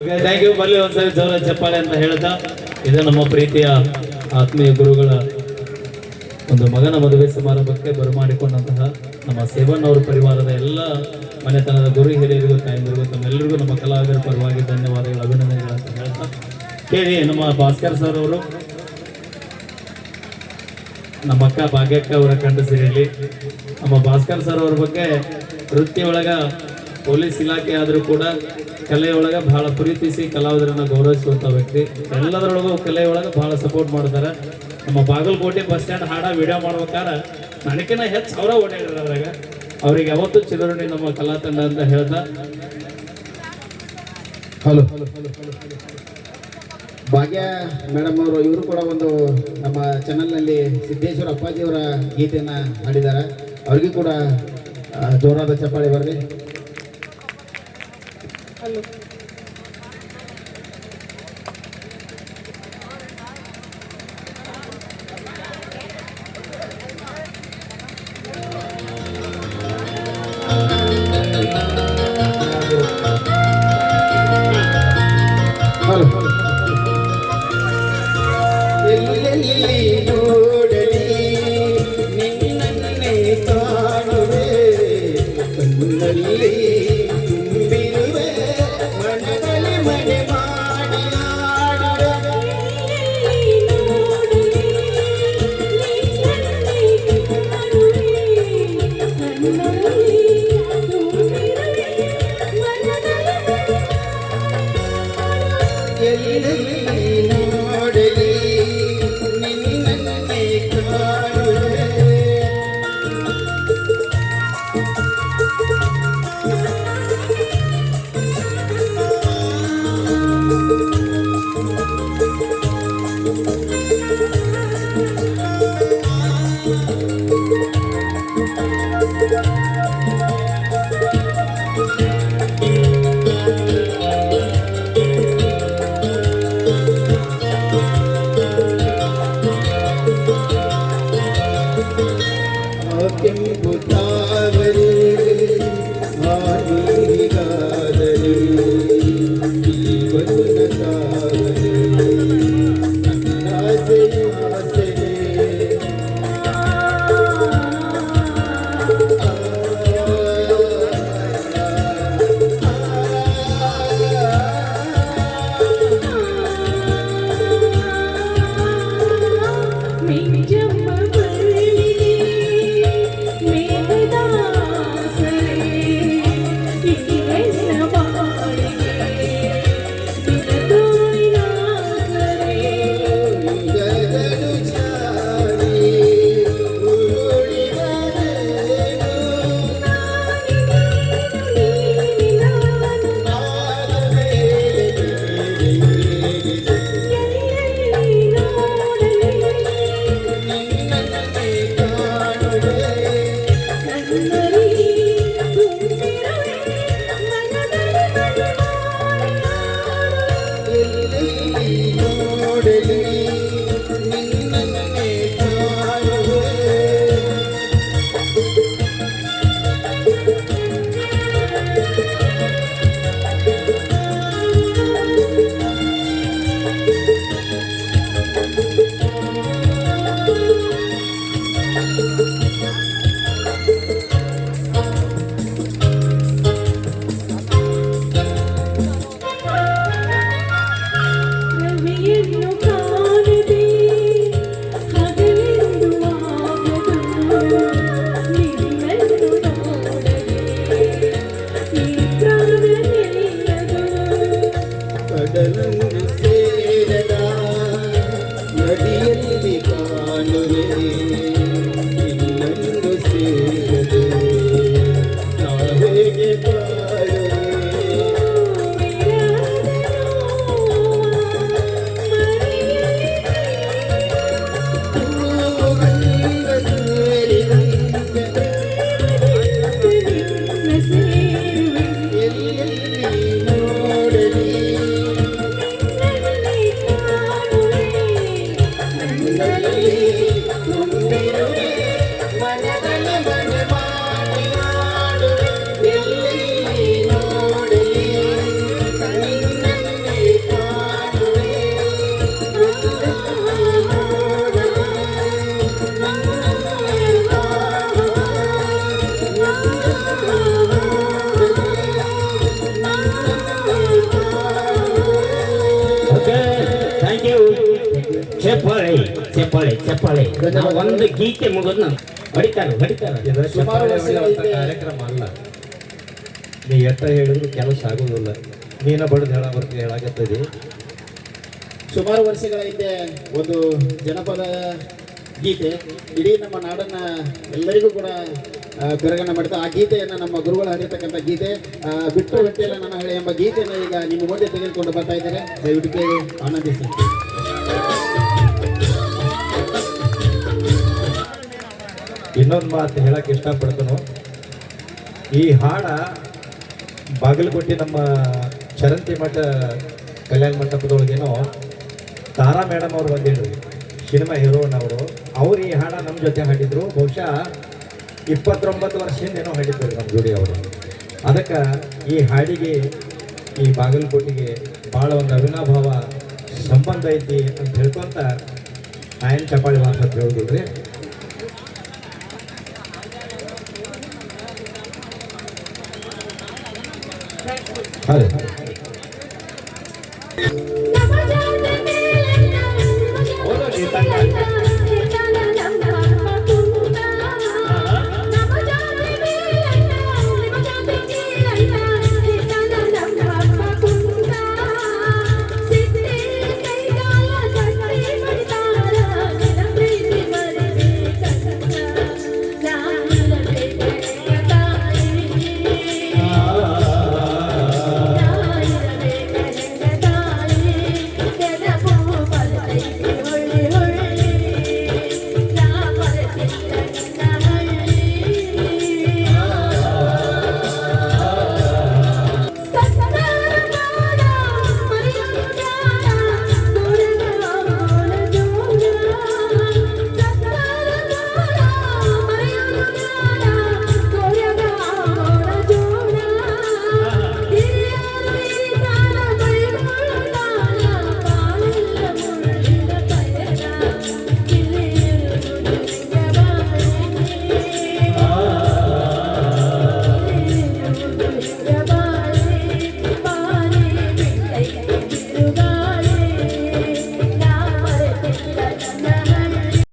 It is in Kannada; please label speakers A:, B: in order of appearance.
A: Thank you. ಬಲ್ಲಿ ಒಂದ್ಸರಿ ಜೋರ ಚಪ್ಪಾಳೆ ಅಂತ ಹೇಳ್ತಾ, ಇದು ನಮ್ಮ ಪ್ರೀತಿಯ ಆತ್ಮೀಯ ಗುರುಗಳ ಒಂದು ಮಗನ ಮದುವೆ ಸಮಾರಂಭಕ್ಕೆ ಬರಮಾಡಿಕೊಂಡಂತಹ ನಮ್ಮ ಸೇವಣ್ಣವರ ಪರಿವಾರದ ಎಲ್ಲ ಮನೆತನದ ಗುರು ಹಿರಿಯರಿಗೂ ತಾಯಂದಿರಿಗೂ ತಮ್ಮೆಲ್ಲರಿಗೂ ನಮ್ಮ ಕಲಾವಿದರ ಪರವಾಗಿ ಧನ್ಯವಾದಗಳು, ಅಭಿನಂದನೆಗಳು ಅಂತ ಹೇಳ್ತಾ ಕೇಳಿ. ನಮ್ಮ ಭಾಸ್ಕರ್ ಸರ್ ಅವರು ನಮ್ಮ ಅಕ್ಕ ಭಾಗ್ಯಕ್ಕ ಅವರ ಕಂಡು ಸಿರಿಯಲ್ಲಿ. ನಮ್ಮ ಭಾಸ್ಕರ್ ಸರ್ ಅವ್ರ ಬಗ್ಗೆ ವೃತ್ತಿ ಒಳಗ ಪೊಲೀಸ್ ಇಲಾಖೆ ಆದರೂ ಕೂಡ ಕಲೆಯೊಳಗ ಬಹಳ ಪ್ರೀತಿಸಿ ಕಲಾವಿದರನ್ನ ಗೌರವಿಸುವಂತ ವ್ಯಕ್ತಿ. ಎಲ್ಲದರೊಳಗೂ ಕಲೆಯೊಳಗ ಬಹಳ ಸಪೋರ್ಟ್ ಮಾಡ್ತಾರೆ. ನಮ್ಮ ಬಾಗಲಕೋಟೆ ಬಸ್ ಸ್ಟ್ಯಾಂಡ್ ಹಾಡ ವಿಡಿಯೋ ಮಾಡ್ಬೇಕಾದ್ರೆ ನನಗಿನ ಹೆಚ್ಚು ಅವರ ಓಡಾಡಿದ್ರು. ಅದ್ರಾಗ ಅವ್ರಿಗೆ ಯಾವತ್ತೂ ಚಿರಋಣಿ ನಮ್ಮ ಕಲಾ ತಂಡ ಅಂತ ಹೇಳ್ತಾ.
B: ಹಲೋ ಭಾಗ್ಯ ಮೇಡಮ್ ಅವರು, ಇವರು ಕೂಡ ಒಂದು ನಮ್ಮ ಚಾನಲ್ನಲ್ಲಿ ಸಿದ್ದೇಶ್ವರ ಅಪ್ಪಾಜಿಯವರ ಗೀತೆಯನ್ನು ಹಾಡಿದ್ದಾರೆ. ಅವ್ರಿಗೂ ಕೂಡ ಜೋರಾದ ಚಪ್ಪಾಳೆ ಬರಲಿ.
C: ಹಲೋ
B: ಎಲ್ಲೆಲ್ಲಿ ನೋಡಲಿ ನಿನ್ನನ್ನೇ ಕಾಣುವೆ, ಕಣ್ಣಲ್ಲಿ ತುಂಬಿರುವೆ, ಮನದಲ್ಲಿ ಮನೆ ಮಾಡಿ ಎಲ್ಲೆಲ್ಲಿ ನೋಡಲಿ ನಿನ್ನನ್ನೇ ಕಾಣುವೆ. ಕೆಂಪು ತಾವರೆ ಹಾನಿಗಾದರೆ ಜೀವನ ತಾವರೆ ಆಸೆ ಆಸೆ ಕಡಲನ್ನು ಸೇರದ ನದಿಯಲ್ಲಿ ಕಾಣುವೆ, ಇನ್ನೊಂದು ಸೇರದೆ ನಾ ಹೇಗೆ ಬಾಳುವೆ. ಎಲ್ಲೆಲ್ಲಿ ನೋಡಲಿ
C: ಓಕೆ ಥ್ಯಾಂಕ್ ಯು. ಚಪ್ಪಾಳೆ ಚಪ್ಪಾಳೆ ಚಪ್ಪಾಳೆ. ನಾವು ಒಂದು ಗೀತೆ ಮುಗಿದ್ ನಾವು ಹೊಡಿತಾರೆ
D: ಇದು
B: ಸುಮಾರು
D: ಚಪ್ಪಾಳೆ
B: ವರ್ಷಗಳ
D: ಹೊಡೆಯುವಂಥ
B: ಹಿಂದೆ-
D: ಕಾರ್ಯಕ್ರಮ ಅಲ್ಲ. ನೀ ಎಟ್ಟ ಹೇಳಿದ್ರು ಕೆಲಸ ಆಗೋದಿಲ್ಲ. ನೀನ ಬಡ್ದು ಹೇಳಾಕತ್ತಿದಿ.
B: ಸುಮಾರು ವರ್ಷಗಳ ಹಿಂದೆ ಒಂದು ಜನಪದ ಗೀತೆ ಇಡೀ ನಮ್ಮ ನಾಡನ್ನ ಎಲ್ಲರಿಗೂ ಕೂಡ ಬೆರಗನ್ನ ಮಾಡಿದ ಆ ಗೀತೆಯನ್ನು ನಮ್ಮ ಗುರುಗಳು ಹಾಡಿರ್ತಕ್ಕಂಥ ಗೀತೆ ಬಿಟ್ಟು ಹೊಟ್ಟೆಲ್ಲ ನನ್ನ ಹಳೆ ಎಂಬ ಗೀತೆಯನ್ನು ಈಗ ನಿಮ್ಮ ಮುಂದೆ ತೆಗೆದುಕೊಂಡು ಬರ್ತಾ ಇದ್ದಾರೆ. ದಯವಿಟ್ಟು ಕೇಳಿ ಆನಂದಿಸಿ.
D: ಇನ್ನೊಂದು ಮಾತು ಹೇಳಕ್ಕೆ ಇಷ್ಟಪಡ್ತನು. ಈ ಹಾಡ ಬಾಗಲಕೋಟೆ ನಮ್ಮ ಚರಂತಿ ಮಠ ಕಲ್ಯಾಣ ಮಂಟಪದೊಳಗೇನೋ ತಾರಾ ಮೇಡಮ್ ಅವ್ರು ಬಂದಿದ್ರು, ಸಿನಿಮಾ ಹೀರೋನ್ ಅವರು. ಅವ್ರು ಈ ಹಾಡ ನಮ್ಮ ಜೊತೆ ಹಾಡಿದ್ರು. ಬಹುಶಃ 29 ವರ್ಷದಿಂದ ಏನೋ ಹಾಡಿದ್ರು ನಮ್ಮ ಜೋಡಿ ಅವರು. ಅದಕ್ಕೆ ಈ ಹಾಡಿಗೆ ಈ ಬಾಗಲಕೋಟೆಗೆ ಭಾಳ ಒಂದು ಅವಿನಾಭಾವ ಸಂಬಂಧ ಐತಿ ಅಂತ ಹೇಳ್ಕೊಂತ ನಾಯನ್ ಚಪ್ಪಾಳಿ ಮಾತು ಹೇಳುದಿಲ್ರಿ. ಹೌದು